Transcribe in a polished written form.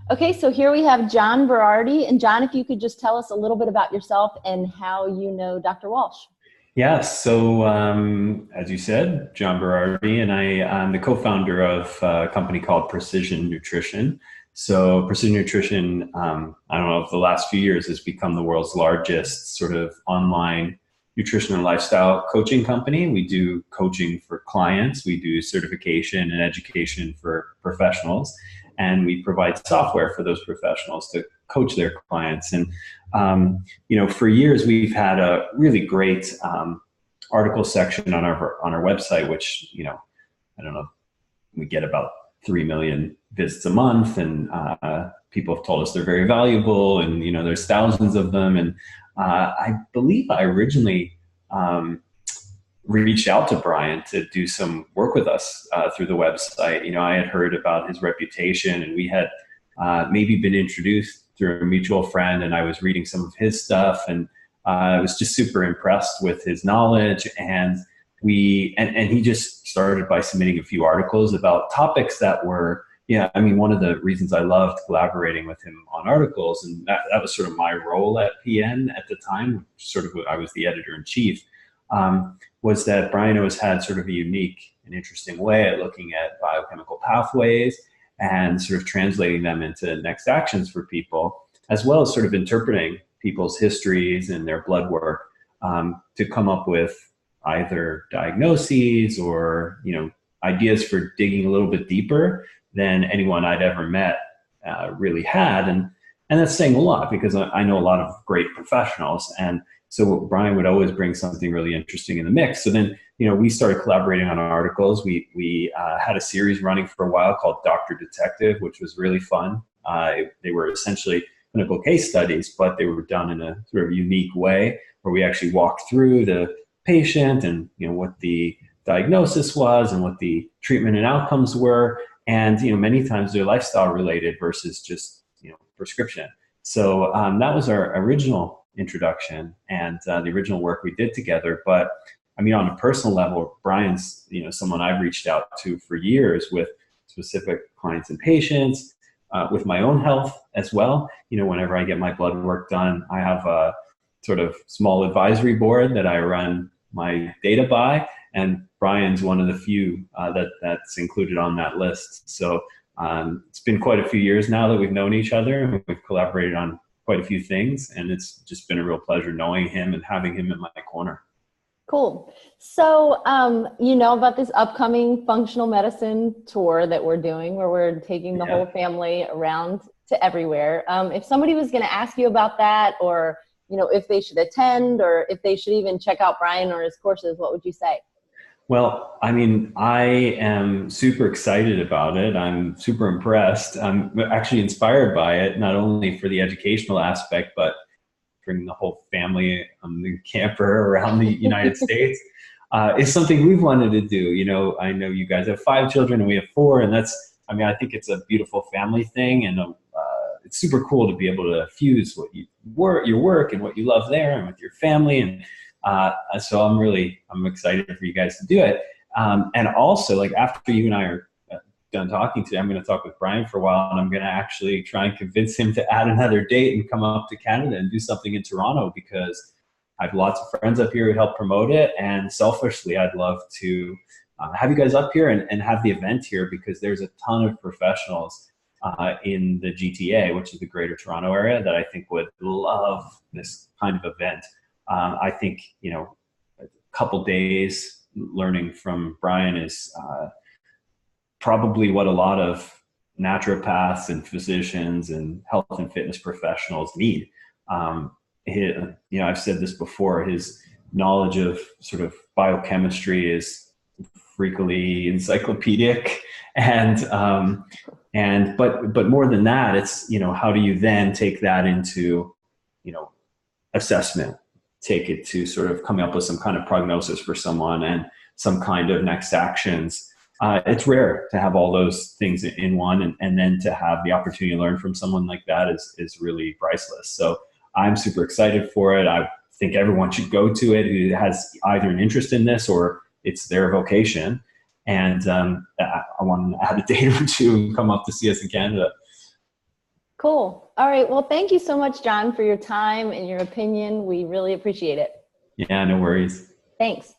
Okay, so here we have John Berardi. And John, if you could just tell us a little bit about yourself and how you know Dr. Walsh. Yes. So, as you said, John Berardi, and I am the co-founder of a company called Precision Nutrition. So, Precision Nutrition, I don't know, if the last few years has become the world's largest sort of online nutrition and lifestyle coaching company. We do coaching for clients, we do certification and education for professionals, and we provide software for those professionals to coach their clients. And for years we've had a really great article section on our website, which I don't know, we get about 3 million visits a month, and people have told us they're very valuable, and there's thousands of them. And I believe I originally reached out to Bryan to do some work with us through the website. I had heard about his reputation, and we had maybe been introduced through a mutual friend, and I was reading some of his stuff, and I was just super impressed with his knowledge. And he just started by submitting a few articles about topics that were, one of the reasons I loved collaborating with him on articles, and that was sort of my role at PN at the time, I was the editor-in-chief, was that Bryan always had sort of a unique and interesting way at looking at biochemical pathways and sort of translating them into next actions for people, as well as sort of interpreting people's histories and their blood work to come up with either diagnoses or ideas for digging a little bit deeper than anyone I'd ever met really had. And that's saying a lot, because I know a lot of great professionals, and so Bryan would always bring something really interesting in the mix. So then, we started collaborating on articles. We had a series running for a while called Dr. Detective, which was really fun. They were essentially clinical case studies, but they were done in a sort of unique way, where we actually walked through the patient and what the diagnosis was and what the treatment and outcomes were, and many times they're lifestyle related versus just prescription. So that was our original introduction and the original work we did together. But on a personal level, Bryan's someone I've reached out to for years with specific clients and patients, with my own health as well. Whenever I get my blood work done, I have a sort of small advisory board that I run my data by, and Bryan's one of the few that's included on that list. So it's been quite a few years now that we've known each other, and we've collaborated on quite a few things, and it's just been a real pleasure knowing him and having him in my corner. Cool. So, you know about this upcoming functional medicine tour that we're doing, where we're taking the whole family around to everywhere. If somebody was going to ask you about that, or, if they should attend, or if they should even check out Bryan or his courses, what would you say? Well, I am super excited about it. I'm super impressed. I'm actually inspired by it, not only for the educational aspect, but bringing the whole family on the camper around the United States. It's something we've wanted to do. I know you guys have 5 children and we have 4, and I think it's a beautiful family thing, and it's super cool to be able to fuse your work and what you love there and with your family. And so I'm excited for you guys to do it. And also, after you and I are done talking today, I'm going to talk with Bryan for a while, and I'm going to actually try and convince him to add another date and come up to Canada and do something in Toronto, because I have lots of friends up here who help promote it. And selfishly, I'd love to have you guys up here and have the event here, because there's a ton of professionals in the GTA, which is the Greater Toronto area, that I think would love this kind of event. I think, a couple days learning from Bryan is probably what a lot of naturopaths and physicians and health and fitness professionals need. I've said this before, his knowledge of sort of biochemistry is freakily encyclopedic, but more than that, it's, how do you then take that into, assessment, take it to sort of coming up with some kind of prognosis for someone and some kind of next actions. It's rare to have all those things in one, and then to have the opportunity to learn from someone like that is really priceless. So I'm super excited for it. I think everyone should go to it who has either an interest in this or it's their vocation. And I want to add a date or two and come up to see us in Canada. Cool. All right. Well, thank you so much, John, for your time and your opinion. We really appreciate it. Yeah, no worries. Thanks.